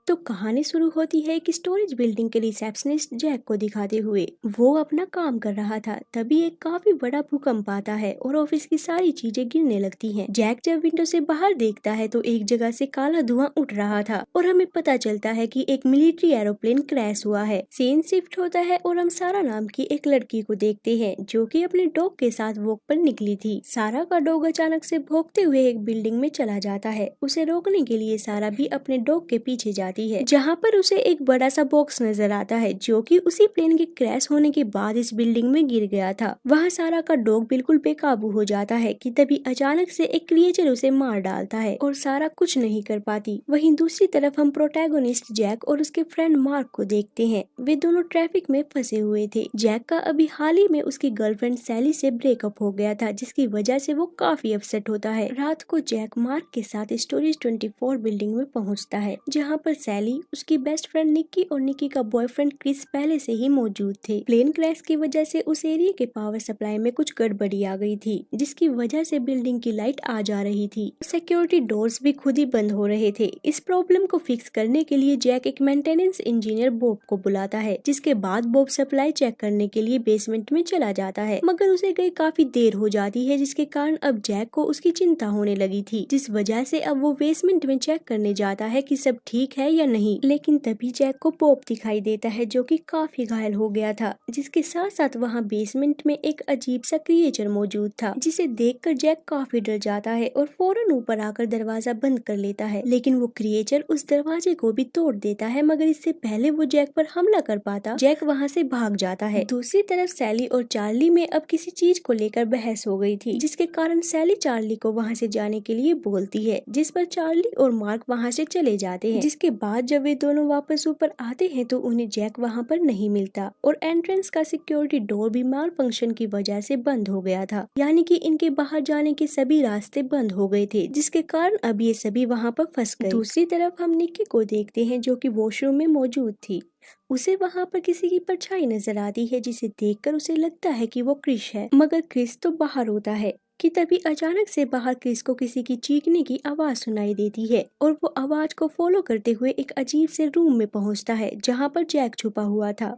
तो कहानी शुरू होती है कि स्टोरेज बिल्डिंग के रिसेप्शनिस्ट जैक को दिखाते हुए। वो अपना काम कर रहा था, तभी एक काफी बड़ा भूकंप आता है और ऑफिस की सारी चीजें गिरने लगती हैं। जैक जब विंडो से बाहर देखता है तो एक जगह से काला धुआं उठ रहा था और हमें पता चलता है कि एक मिलिट्री एरोप्लेन क्रैश हुआ है। सीन शिफ्ट होता है और हम सारा नाम की एक लड़की को देखते हैं जो कि अपने डॉग के साथ वॉक पर निकली थी। सारा का डॉग अचानक से भौंकते हुए एक बिल्डिंग में चला जाता है। उसे रोकने के लिए सारा भी अपने डॉग के पीछे जाती है, जहाँ पर उसे एक बड़ा सा बॉक्स नजर आता है जो कि उसी प्लेन के क्रैश होने के बाद इस बिल्डिंग में गिर गया था। वहाँ सारा का डॉग बिल्कुल बेकाबू हो जाता है कि तभी अचानक से एक क्रिएचर उसे मार डालता है और सारा कुछ नहीं कर पाती। वहीं दूसरी तरफ हम प्रोटैगोनिस्ट जैक और उसके फ्रेंड मार्क को देखते हैं। वे दोनों ट्रैफिक में फंसे हुए थे। जैक का अभी हाल ही में उसकी गर्लफ्रेंड सैली से ब्रेकअप हो गया था, जिसकी वजह से वो काफी अपसेट होता है। रात को जैक मार्क के साथ स्टोरेज 24 बिल्डिंग में पहुंचता है, जहां पर सैली, उसकी बेस्ट फ्रेंड निक्की और निक्की का बॉयफ्रेंड क्रिस पहले से ही मौजूद थे। प्लेन क्रैश की वजह से उस एरिया के पावर सप्लाई में कुछ गड़बड़ी आ गई थी, जिसकी वजह से बिल्डिंग की लाइट आ जा रही थी। सिक्योरिटी डोर्स भी खुद ही बंद हो रहे थे। इस प्रॉब्लम को फिक्स करने के लिए जैक एक मेंटेनेंस इंजीनियर बॉब को बुलाता है, जिसके बाद बॉब सप्लाई चेक करने के लिए बेसमेंट में चला जाता है, मगर उसे गई काफी देर हो जाती है, जिसके कारण अब जैक को उसकी चिंता होने लगी थी, जिस वजह से अब वो बेसमेंट में चेक करने जाता है कि सब ठीक है या नहीं। लेकिन तभी जैक को बॉब दिखाई देता है जो कि काफी घायल हो गया था, जिसके साथ साथ वहाँ बेसमेंट में एक अजीब सा क्रिएचर मौजूद था, जिसे देखकर जैक काफी डर जाता है और फौरन ऊपर आकर दरवाजा बंद कर लेता है। लेकिन वो क्रिएचर उस दरवाजे को भी तोड़ देता है, मगर इससे पहले वो जैक पर हमला कर पाता, जैक वहाँ से भाग जाता है। दूसरी तरफ सैली और चार्ली में अब किसी चीज को लेकर बहस हो गई थी, जिसके कारण सैली चार्ली को वहाँ से जाने के लिए बोलती है, जिस पर चार्ली और मार्क वहाँ से चले जाते हैं। जिसके बाद जब वे दोनों वापस ऊपर आते हैं तो उन्हें जैक वहाँ पर नहीं मिलता और एंट्रेंस का सिक्योरिटी डोर भी माल फंक्शन की वजह से बंद हो गया था, यानी कि इनके बाहर जाने के सभी रास्ते बंद हो गए थे, जिसके कारण अब ये सभी वहाँ पर फंस गए। दूसरी तरफ हम निक्की को देखते हैं जो कि वॉशरूम में मौजूद थी। उसे वहाँ पर किसी की परछाई नजर आती है, जिसे देखकर उसे लगता है कि वो क्रिश है, मगर क्रिस तो बाहर होता है कि तभी अचानक से बाहर क्रिस को किसी की चीखने की आवाज सुनाई देती है और वो आवाज को फॉलो करते हुए एक अजीब से रूम में पहुंचता है, जहां पर जैक छुपा हुआ था।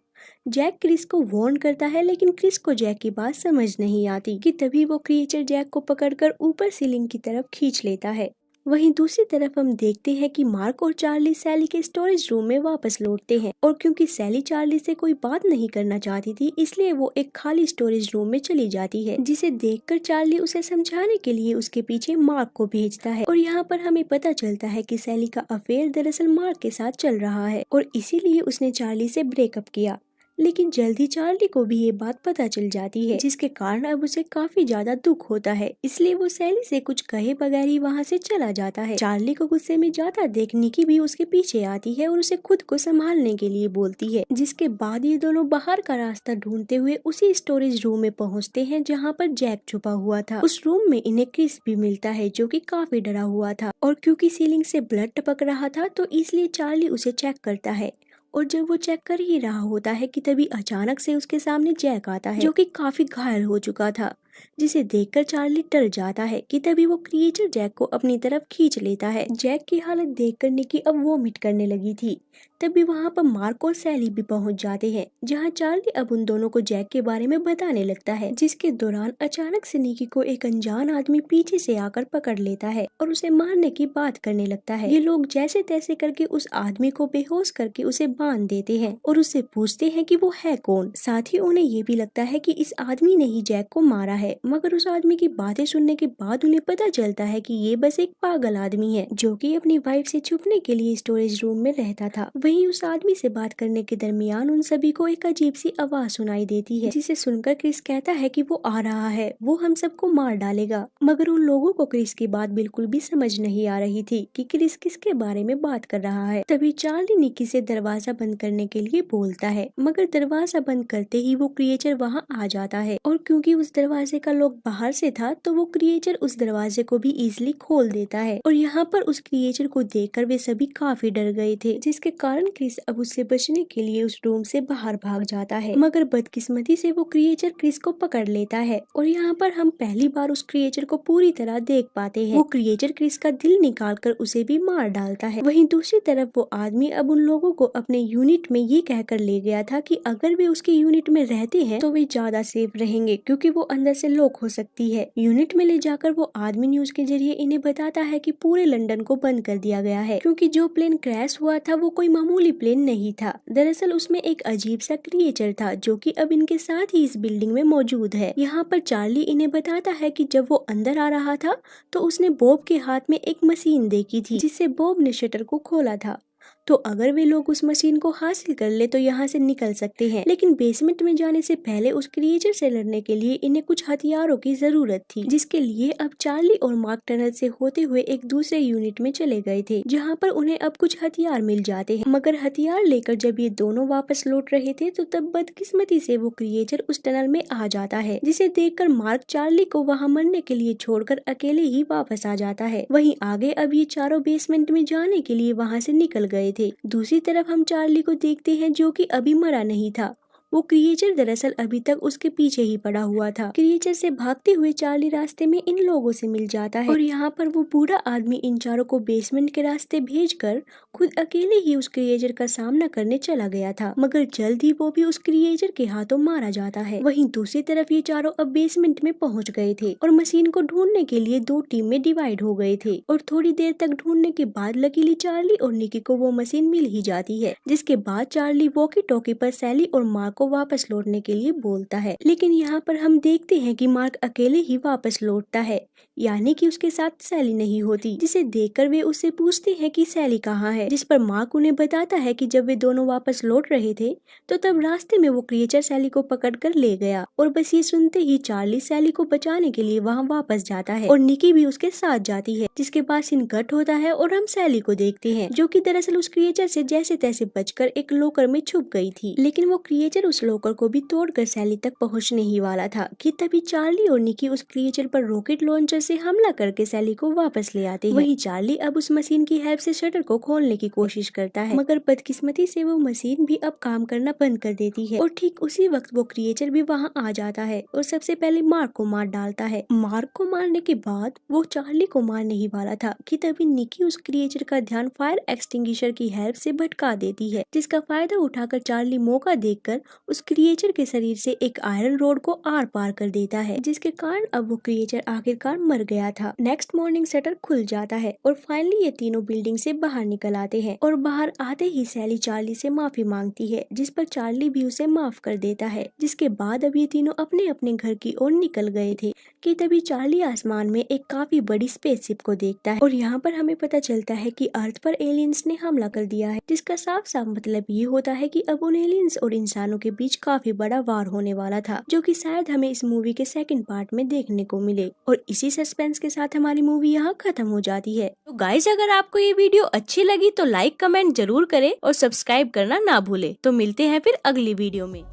जैक क्रिस को वार्न करता है, लेकिन क्रिस को जैक की बात समझ नहीं आती कि तभी वो क्रिएचर जैक को पकड़कर ऊपर सीलिंग की तरफ खींच लेता है। वहीं दूसरी तरफ हम देखते हैं कि मार्क और चार्ली सैली के स्टोरेज रूम में वापस लौटते हैं और क्योंकि सैली चार्ली से कोई बात नहीं करना चाहती थी, इसलिए वो एक खाली स्टोरेज रूम में चली जाती है, जिसे देखकर चार्ली उसे समझाने के लिए उसके पीछे मार्क को भेजता है और यहाँ पर हमें पता चलता है कि सैली का अफेयर दरअसल मार्क के साथ चल रहा है और इसीलिए उसने चार्ली से ब्रेकअप किया। लेकिन जल्दी चार्ली को भी ये बात पता चल जाती है, जिसके कारण अब उसे काफी ज्यादा दुख होता है, इसलिए वो सैली से कुछ कहे बगैर ही वहाँ से चला जाता है। चार्ली को गुस्से में जाता देख निक्की भी उसके पीछे आती है और उसे खुद को संभालने के लिए बोलती है, जिसके बाद ये दोनों बाहर का रास्ता ढूंढते हुए उसी स्टोरेज रूम में पहुँचते हैं जहाँ पर जैक छुपा हुआ था। उस रूम में इन्हें क्रिस भी मिलता है जो कि काफी डरा हुआ था और क्योंकि सीलिंग से ब्लड टपक रहा था तो इसलिए चार्ली उसे चेक करता है और जब वो चेक कर ही रहा होता है कि तभी अचानक से उसके सामने जैक आता है जो कि काफी घायल हो चुका था, जिसे देखकर चार्ली डर जाता है कि तभी वो क्रिएचर जैक को अपनी तरफ खींच लेता है। जैक की हालत देखकर निक्की अब वॉमिट करने लगी थी। तभी वहाँ पर मार्क और सैली भी पहुँच जाते हैं, जहाँ चार्ली अब उन दोनों को जैक के बारे में बताने लगता है, जिसके दौरान अचानक से निक्की को एक अनजान आदमी पीछे से आकर पकड़ लेता है और उसे मारने की बात करने लगता है। ये लोग जैसे तैसे करके उस आदमी को बेहोश करके उसे बांध देते हैं और उससे पूछते हैं कि वो है कौन। साथ ही उन्हें ये भी लगता है कि इस आदमी ने ही जैक को मारा है, मगर उस आदमी की बातें सुनने के बाद उन्हें पता चलता है कि ये बस एक पागल आदमी है जो कि अपनी वाइफ से छुपने के लिए स्टोरेज रूम में रहता था। वहीं उस आदमी से बात करने के दरमियान उन सभी को एक अजीब सी आवाज सुनाई देती है, जिसे सुनकर क्रिस कहता है कि वो आ रहा है, वो हम सबको मार डालेगा। मगर उन लोगों को क्रिस की बात बिल्कुल भी समझ नहीं आ रही थी कि क्रिस किसके बारे में बात कर रहा है। तभी चार्ली निक्की से दरवाजा बंद करने के लिए बोलता है, मगर दरवाजा बंद करते ही वो क्रिएचर वहाँ आ जाता है और क्योंकि उस दरवाजे दरवाजे का लॉक बाहर से था तो वो क्रिएचर उस दरवाजे को भी इजीली खोल देता है और यहाँ पर उस क्रिएचर को देखकर वे सभी काफी डर गए थे, जिसके कारण क्रिस अब उससे बचने के लिए उस रूम से बाहर भाग जाता है। मगर बदकिस्मती से वो क्रिएचर क्रिस को पकड़ लेता है और यहाँ पर हम पहली बार उस क्रिएचर को पूरी तरह देख पाते हैं। वो क्रिएचर क्रिस का दिल निकालकर उसे भी मार डालता है। वहीं दूसरी तरफ वो आदमी अब उन लोगों को अपने यूनिट में ये कहकर ले गया था कि अगर वे उसके यूनिट में रहते हैं तो वे ज्यादा सेफ रहेंगे क्योंकि वो अंदर से लॉक हो सकती है। यूनिट में ले जाकर वो आदमी न्यूज के जरिए इन्हें बताता है कि पूरे लंदन को बंद कर दिया गया है क्योंकि जो प्लेन क्रैश हुआ था वो कोई मामूली प्लेन नहीं था। दरअसल उसमें एक अजीब सा क्रिएचर था जो कि अब इनके साथ ही इस बिल्डिंग में मौजूद है। यहाँ पर चार्ली इन्हें बताता है कि जब वो अंदर आ रहा था तो उसने बॉब के हाथ में एक मशीन देखी थी जिससे बॉब ने शटर को खोला था, तो अगर वे लोग उस मशीन को हासिल कर ले तो यहाँ से निकल सकते हैं। लेकिन बेसमेंट में जाने से पहले उस क्रिएचर से लड़ने के लिए इन्हें कुछ हथियारों की जरूरत थी, जिसके लिए अब चार्ली और मार्क टनल से होते हुए एक दूसरे यूनिट में चले गए थे जहाँ पर उन्हें अब कुछ हथियार मिल जाते हैं। मगर हथियार लेकर जब ये दोनों वापस लौट रहे थे तो तब बदकिस्मती से वो क्रिएचर उस टनल में आ जाता है, जिसे देखकर मार्क चार्ली को वहाँ मरने के लिए छोड़कर अकेले ही वापस आ जाता है। वहीं आगे अब ये चारों बेसमेंट में जाने के लिए वहाँ से निकल गए थे। दूसरी तरफ हम चार्ली को देखते हैं जो कि अभी मरा नहीं था। वो क्रिएचर दरअसल अभी तक उसके पीछे ही पड़ा हुआ था। क्रिएचर से भागते हुए चार्ली रास्ते में इन लोगों से मिल जाता है और यहाँ पर वो बूढ़ा आदमी इन चारों को बेसमेंट के रास्ते भेजकर खुद अकेले ही उस क्रिएचर का सामना करने चला गया था, मगर जल्द ही वो भी उस क्रिएचर के हाथों मारा जाता है। वहीं दूसरी तरफ ये चारों अब बेसमेंट में पहुंच गए थे और मशीन को ढूंढने के लिए दो टीम में डिवाइड हो गए थे और थोड़ी देर तक ढूंढने के बाद लकीली चार्ली और निकी को वो मशीन मिल ही जाती है, जिसके बाद चार्ली वॉकी टॉकी पर सैली और मार्क को वापस लौटने के लिए बोलता है। लेकिन यहाँ पर हम देखते हैं कि मार्क अकेले ही वापस लौटता है, यानी कि उसके साथ सैली नहीं होती, जिसे देखकर वे उससे पूछते हैं कि सैली कहाँ है, जिस पर मार्क उन्हें बताता है कि जब वे दोनों वापस लौट रहे थे तो तब रास्ते में वो क्रिएचर सैली को पकड़कर ले गया। और बस ये सुनते ही चार्ली सैली को बचाने के लिए वहाँ वापस जाता है और निकी भी उसके साथ जाती है, जिसके बाद सीन कट होता है और हम सैली को देखते हैं जो कि दरअसल उस क्रिएचर से जैसे तैसे बचकर एक लॉकर में छुप गई थी। लेकिन वो क्रिएचर उस लॉकर को भी तोड़कर सैली तक पहुंचने ही वाला था कि तभी चार्ली और निकी उस क्रिएचर पर रॉकेट लॉन्चर से हमला करके सैली को वापस ले आते हैं। वहीं चार्ली अब उस मशीन की हेल्प से शटर को खोलने की कोशिश करता है, मगर बदकिस्मती से वो मशीन भी अब काम करना बंद कर देती है और ठीक उसी वक्त वो क्रिएचर भी वहाँ आ जाता है और सबसे पहले मार्क को मार डालता है। मार्क को मारने के बाद वो चार्ली को मारने ही वाला था कि तभी निकी उस क्रिएचर का ध्यान फायर एक्सटिंग्विशर की हेल्प से भटका देती है, जिसका फायदा उठाकर चार्ली मौका देखकर उस क्रिएचर के शरीर से एक आयरन रोड को आर पार कर देता है, जिसके कारण अब वो क्रिएचर आखिरकार मर गया था। नेक्स्ट मॉर्निंग शटर खुल जाता है और फाइनली ये तीनों बिल्डिंग से बाहर निकल आते हैं और बाहर आते ही सैली चार्ली से माफी मांगती है, जिस पर चार्ली भी उसे माफ कर देता है। जिसके बाद अब ये तीनों अपने अपने घर की ओर निकल गए थे कि तभी चार्ली आसमान में एक काफी बड़ी स्पेसशिप को देखता है और यहाँ पर हमें पता चलता है कि अर्थ पर एलियंस ने हमला कर दिया है, जिसका साफ साफ मतलब ये होता है कि अब उन एलियंस और इंसानों के बीच काफी बड़ा वार होने वाला था, जो कि शायद हमें इस मूवी के सेकंड पार्ट में देखने को मिले। और इसी सस्पेंस के साथ हमारी मूवी यहाँ खत्म हो जाती है। तो गाइस, अगर आपको ये वीडियो अच्छी लगी तो लाइक कमेंट जरूर करें और सब्सक्राइब करना ना भूले। तो मिलते हैं फिर अगली वीडियो में।